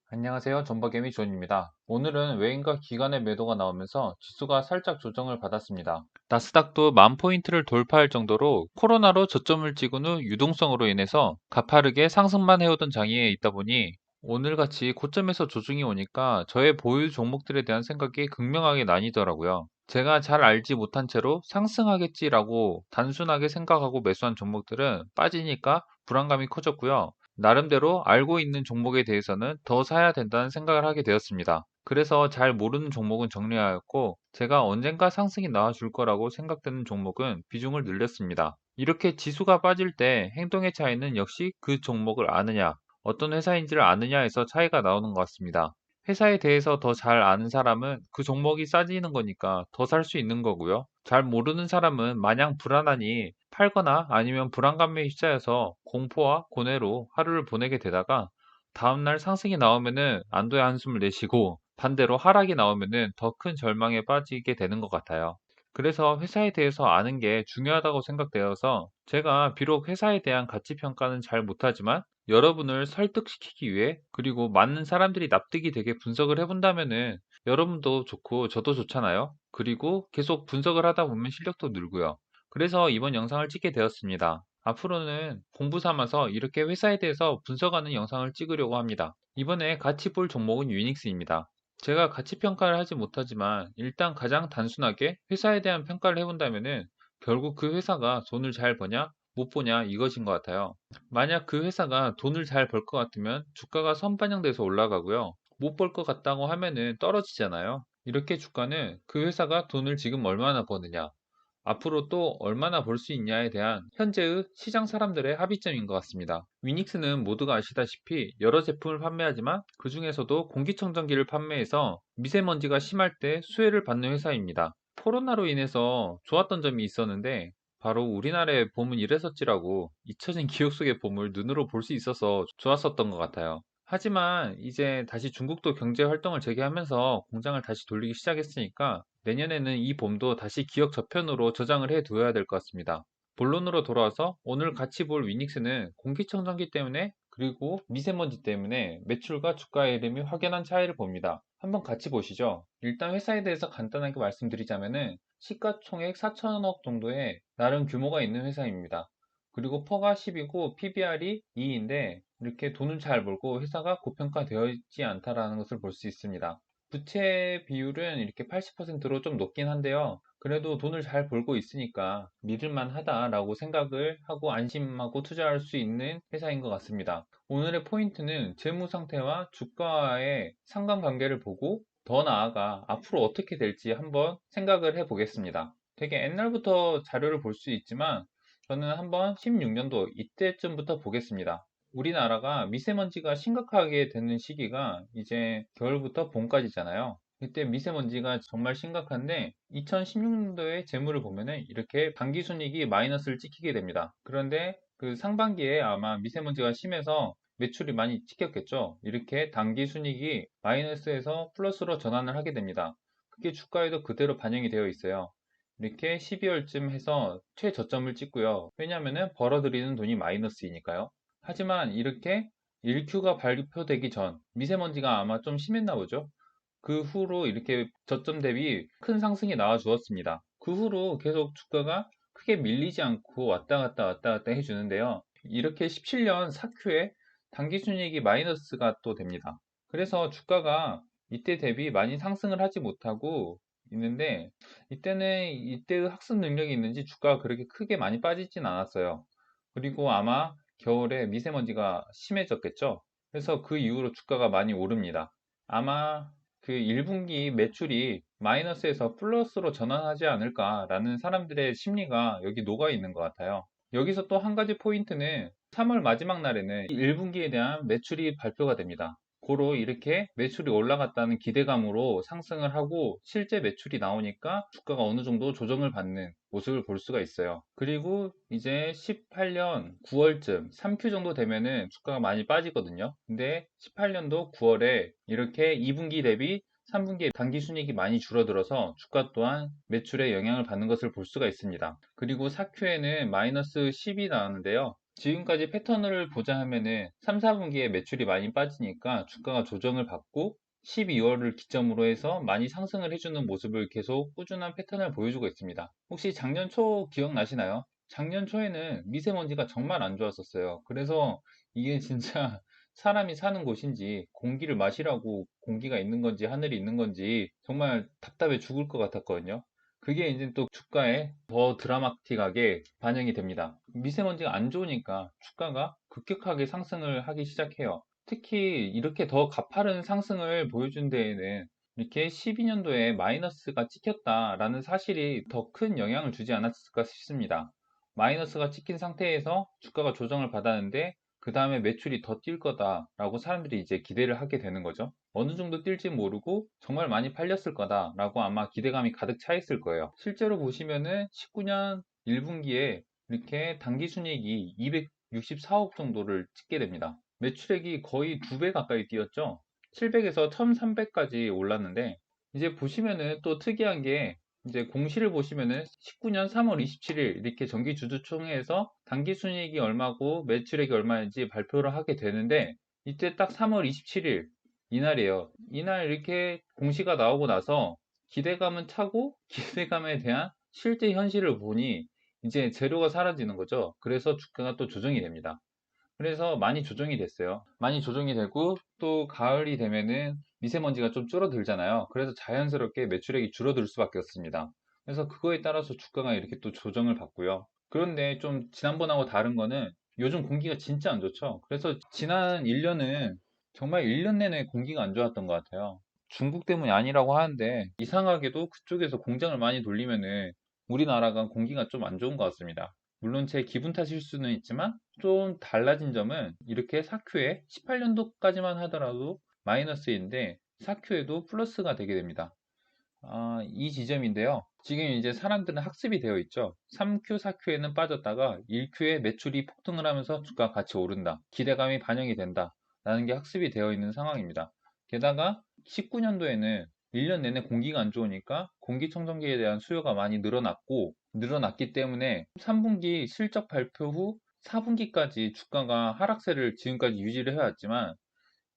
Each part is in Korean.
안녕하세요. 존버개미 존입니다. 오늘은 외인과 기관의 매도가 나오면서 지수가 살짝 조정을 받았습니다. 나스닥도 10,000포인트를 돌파할 정도로 코로나로 저점을 찍은 후 유동성으로 인해서 가파르게 상승만 해오던 장에 있다 보니 오늘같이 고점에서 조정이 오니까 저의 보유 종목들에 대한 생각이 극명하게 나뉘더라고요. 제가 잘 알지 못한 채로 상승하겠지라고 단순하게 생각하고 매수한 종목들은 빠지니까 불안감이 커졌고요. 나름대로 알고 있는 종목에 대해서는 더 사야 된다는 생각을 하게 되었습니다. 그래서 잘 모르는 종목은 정리하였고, 제가 언젠가 상승이 나와줄 거라고 생각되는 종목은 비중을 늘렸습니다. 이렇게 지수가 빠질 때 행동의 차이는 역시 그 종목을 아느냐, 어떤 회사인지를 아느냐에서 차이가 나오는 것 같습니다. 회사에 대해서 더 잘 아는 사람은 그 종목이 싸지는 거니까 더 살 수 있는 거고요. 잘 모르는 사람은 마냥 불안하니 팔거나 아니면 불안감에 휩싸여서 공포와 고뇌로 하루를 보내게 되다가 다음날 상승이 나오면은 안도의 한숨을 내쉬고 반대로 하락이 나오면은 더 큰 절망에 빠지게 되는 것 같아요. 그래서 회사에 대해서 아는 게 중요하다고 생각되어서 제가 비록 회사에 대한 가치 평가는 잘 못하지만 여러분을 설득시키기 위해 그리고 많은 사람들이 납득이 되게 분석을 해본다면은 여러분도 좋고 저도 좋잖아요. 그리고 계속 분석을 하다 보면 실력도 늘고요. 그래서 이번 영상을 찍게 되었습니다. 앞으로는 공부 삼아서 이렇게 회사에 대해서 분석하는 영상을 찍으려고 합니다. 이번에 같이 볼 종목은 유닉스입니다. 제가 가치 평가를 하지 못하지만 일단 가장 단순하게 회사에 대한 평가를 해본다면은 결국 그 회사가 돈을 잘 버냐 못 버냐 이것인 것 같아요. 만약 그 회사가 돈을 잘 벌 것 같으면 주가가 선반영돼서 올라가고요. 못 벌 것 같다고 하면은 떨어지잖아요. 이렇게 주가는 그 회사가 돈을 지금 얼마나 버느냐, 앞으로 또 얼마나 벌 수 있냐에 대한 현재의 시장 사람들의 합의점인 것 같습니다. 위닉스는 모두가 아시다시피 여러 제품을 판매하지만 그 중에서도 공기청정기를 판매해서 미세먼지가 심할 때 수혜를 받는 회사입니다. 코로나로 인해서 좋았던 점이 있었는데 바로 우리나라의 봄은 이랬었지라고 잊혀진 기억 속의 봄을 눈으로 볼 수 있어서 좋았었던 것 같아요. 하지만 이제 다시 중국도 경제 활동을 재개하면서 공장을 다시 돌리기 시작했으니까 내년에는 이 봄도 다시 기억 저편으로 저장을 해 두어야 될 것 같습니다. 본론으로 돌아와서 오늘 같이 볼 위닉스는 공기청정기 때문에 그리고 미세먼지 때문에 매출과 주가의 흐름이 확연한 차이를 봅니다. 한번 같이 보시죠. 일단 회사에 대해서 간단하게 말씀드리자면은 시가총액 4천억 정도의 나름 규모가 있는 회사입니다. 그리고 퍼가 10이고 PBR이 2인데 이렇게 돈을 잘 벌고 회사가 고평가되어 있지 않다라는 것을 볼 수 있습니다. 부채 비율은 이렇게 80%로 좀 높긴 한데요. 그래도 돈을 잘 벌고 있으니까 믿을만 하다라고 생각을 하고 안심하고 투자할 수 있는 회사인 것 같습니다. 오늘의 포인트는 재무 상태와 주가와의 상관관계를 보고 더 나아가 앞으로 어떻게 될지 한번 생각을 해 보겠습니다. 되게 옛날부터 자료를 볼 수 있지만 저는 한번 16년도 이때쯤부터 보겠습니다. 우리나라가 미세먼지가 심각하게 되는 시기가 이제 겨울부터 봄까지잖아요. 그때 미세먼지가 정말 심각한데 2016년도의 재무를 보면은 이렇게 당기순이익이 마이너스를 찍히게 됩니다. 그런데 그 상반기에 아마 미세먼지가 심해서 매출이 많이 찍혔겠죠. 이렇게 당기순이익이 마이너스에서 플러스로 전환을 하게 됩니다. 그게 주가에도 그대로 반영이 되어 있어요. 이렇게 12월쯤 해서 최저점을 찍고요. 왜냐하면 벌어들이는 돈이 마이너스이니까요. 하지만 이렇게 1Q가 발표되기 전 미세먼지가 아마 좀 심했나 보죠. 그 후로 이렇게 저점 대비 큰 상승이 나와 주었습니다. 그 후로 계속 주가가 크게 밀리지 않고 왔다 갔다 해주는데요. 이렇게 17년 4Q에 당기순이익이 마이너스가 또 됩니다. 그래서 주가가 이때 대비 많이 상승을 하지 못하고 있는데 이때는 이때의 학습 능력이 있는지 주가가 그렇게 크게 많이 빠지진 않았어요. 그리고 아마 겨울에 미세먼지가 심해졌겠죠. 그래서 그 이후로 주가가 많이 오릅니다. 아마 그 1분기 매출이 마이너스에서 플러스로 전환하지 않을까라는 사람들의 심리가 여기 녹아 있는 것 같아요. 여기서 또 한 가지 포인트는 3월 마지막 날에는 1분기에 대한 매출이 발표가 됩니다. 고로 이렇게 매출이 올라갔다는 기대감으로 상승을 하고 실제 매출이 나오니까 주가가 어느 정도 조정을 받는 모습을 볼 수가 있어요. 그리고 이제 18년 9월쯤 3Q 정도 되면은 주가가 많이 빠지거든요. 근데 18년도 9월에 이렇게 2분기 대비 3분기에 당기순이익이 많이 줄어들어서 주가 또한 매출에 영향을 받는 것을 볼 수가 있습니다. 그리고 4Q에는 마이너스 10이 나왔는데요. 지금까지 패턴을 보자 하면은 3, 4분기에 매출이 많이 빠지니까 주가가 조정을 받고 12월을 기점으로 해서 많이 상승을 해주는 모습을 계속 꾸준한 패턴을 보여주고 있습니다. 혹시 작년 초 기억나시나요? 작년 초에는 미세먼지가 정말 안 좋았었어요. 그래서 이게 진짜 사람이 사는 곳인지 공기를 마시라고 공기가 있는 건지 하늘이 있는 건지 정말 답답해 죽을 것 같았거든요. 그게 이제 또 주가에 더 드라마틱하게 반영이 됩니다. 미세먼지가 안 좋으니까 주가가 급격하게 상승을 하기 시작해요. 특히 이렇게 더 가파른 상승을 보여준 데에는 이렇게 12년도에 마이너스가 찍혔다라는 사실이 더 큰 영향을 주지 않았을까 싶습니다. 마이너스가 찍힌 상태에서 주가가 조정을 받았는데 그 다음에 매출이 더 뛸 거다라고 사람들이 이제 기대를 하게 되는 거죠. 어느 정도 뛸지 모르고 정말 많이 팔렸을 거다라고 아마 기대감이 가득 차 있을 거예요. 실제로 보시면은 19년 1분기에 이렇게 당기순이익이 264억 정도를 찍게 됩니다. 매출액이 거의 2배 가까이 뛰었죠. 700에서 1300까지 올랐는데 이제 보시면은 또 특이한 게 이제 공시를 보시면은 19년 3월 27일 이렇게 정기주주총회에서 당기순이익이 얼마고 매출액이 얼마인지 발표를 하게 되는데 이때 딱 3월 27일 이날이에요. 이날 이렇게 공시가 나오고 나서 기대감은 차고 기대감에 대한 실제 현실을 보니 이제 재료가 사라지는 거죠. 그래서 주가가 또 조정이 됩니다. 그래서 많이 조정이 됐어요. 많이 조정이 되고 또 가을이 되면은 미세먼지가 좀 줄어들잖아요. 그래서 자연스럽게 매출액이 줄어들 수밖에 없습니다. 그래서 그거에 따라서 주가가 이렇게 또 조정을 받고요. 그런데 좀 지난번하고 다른 거는 요즘 공기가 진짜 안 좋죠. 그래서 지난 1년은 정말 1년 내내 공기가 안 좋았던 것 같아요. 중국 때문이 아니라고 하는데 이상하게도 그쪽에서 공장을 많이 돌리면은 우리나라가 공기가 좀 안 좋은 것 같습니다. 물론 제 기분 탓일 수는 있지만 좀 달라진 점은 이렇게 사큐에 18년도까지만 하더라도 마이너스인데 사큐에도 플러스가 되게 됩니다. 이 지점인데요. 지금 이제 사람들은 학습이 되어 있죠. 3Q, 4Q에는 빠졌다가 1Q에 매출이 폭등을 하면서 주가가 같이 오른다. 기대감이 반영이 된다. 라는 게 학습이 되어 있는 상황입니다. 게다가 19년도에는 1년 내내 공기가 안 좋으니까 공기청정기에 대한 수요가 많이 늘어났기 때문에 3분기 실적 발표 후 4분기까지 주가가 하락세를 지금까지 유지를 해왔지만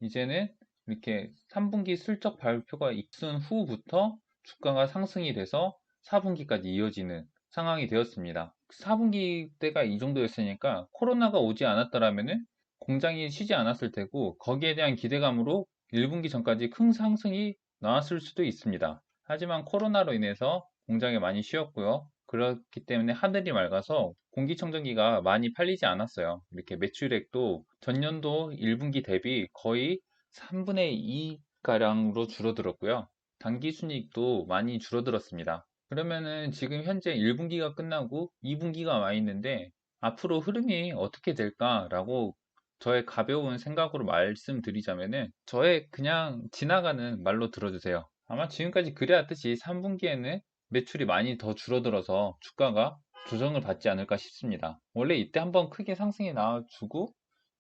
이제는 이렇게 3분기 실적 발표가 있은 후부터 주가가 상승이 돼서 4분기까지 이어지는 상황이 되었습니다. 4분기 때가 이 정도였으니까 코로나가 오지 않았더라면은 공장이 쉬지 않았을 테고 거기에 대한 기대감으로 1분기 전까지 큰 상승이 나왔을 수도 있습니다. 하지만 코로나로 인해서 공장이 많이 쉬었고요. 그렇기 때문에 하늘이 맑아서 공기청정기가 많이 팔리지 않았어요. 이렇게 매출액도 전년도 1분기 대비 거의 3분의 2가량으로 줄어들었고요. 당기순이익도 많이 줄어들었습니다. 그러면은 지금 현재 1분기가 끝나고 2분기가 와 있는데 앞으로 흐름이 어떻게 될까라고 저의 가벼운 생각으로 말씀드리자면은 저의 그냥 지나가는 말로 들어주세요. 아마 지금까지 그래왔듯이 3분기에는 매출이 많이 더 줄어들어서 주가가 조정을 받지 않을까 싶습니다. 원래 이때 한번 크게 상승이 나와주고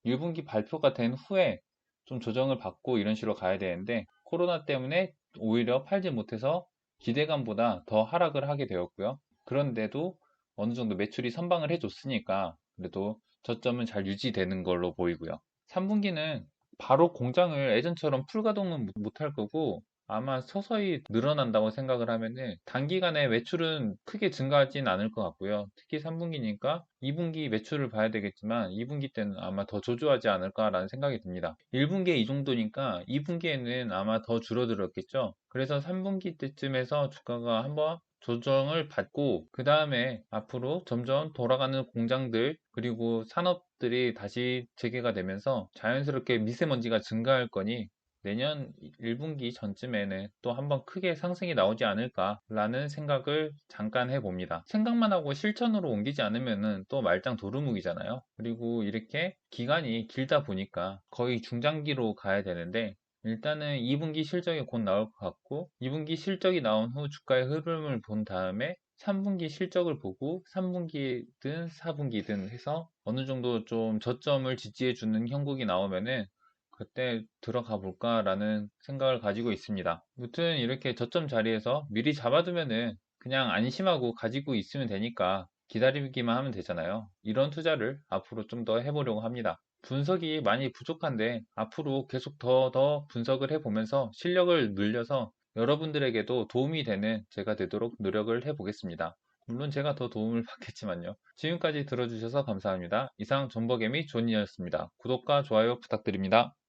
1분기 발표가 된 후에 좀 조정을 받고 이런 식으로 가야 되는데 코로나 때문에 오히려 팔지 못해서 기대감보다 더 하락을 하게 되었고요. 그런데도 어느 정도 매출이 선방을 해줬으니까 그래도 저점은 잘 유지되는 걸로 보이고요. 3분기는 바로 공장을 예전처럼 풀가동은 못할 거고 아마 서서히 늘어난다고 생각을 하면은 단기간에 매출은 크게 증가하진 않을 것 같고요. 특히 3분기니까 2분기 매출을 봐야 되겠지만 2분기 때는 아마 더 조조하지 않을까라는 생각이 듭니다. 1분기에 이 정도니까 2분기에는 아마 더 줄어들었겠죠. 그래서 3분기 때쯤에서 주가가 한번 조정을 받고 그 다음에 앞으로 점점 돌아가는 공장들 그리고 산업들이 다시 재개가 되면서 자연스럽게 미세먼지가 증가할 거니 내년 1분기 전쯤에는 또 한번 크게 상승이 나오지 않을까라는 생각을 잠깐 해봅니다. 생각만 하고 실천으로 옮기지 않으면은 또 말짱 도루묵이잖아요. 그리고 이렇게 기간이 길다 보니까 거의 중장기로 가야 되는데 일단은 2분기 실적이 곧 나올 것 같고 2분기 실적이 나온 후 주가의 흐름을 본 다음에 3분기 실적을 보고 3분기든 4분기든 해서 어느 정도 좀 저점을 지지해 주는 형국이 나오면은 그때 들어가 볼까라는 생각을 가지고 있습니다. 무튼 이렇게 저점 자리에서 미리 잡아두면은 그냥 안심하고 가지고 있으면 되니까 기다리기만 하면 되잖아요. 이런 투자를 앞으로 좀 더 해보려고 합니다. 분석이 많이 부족한데 앞으로 계속 더 분석을 해보면서 실력을 늘려서 여러분들에게도 도움이 되는 제가 되도록 노력을 해보겠습니다. 물론 제가 더 도움을 받겠지만요. 지금까지 들어주셔서 감사합니다. 이상 존버개미 존이었습니다. 구독과 좋아요 부탁드립니다.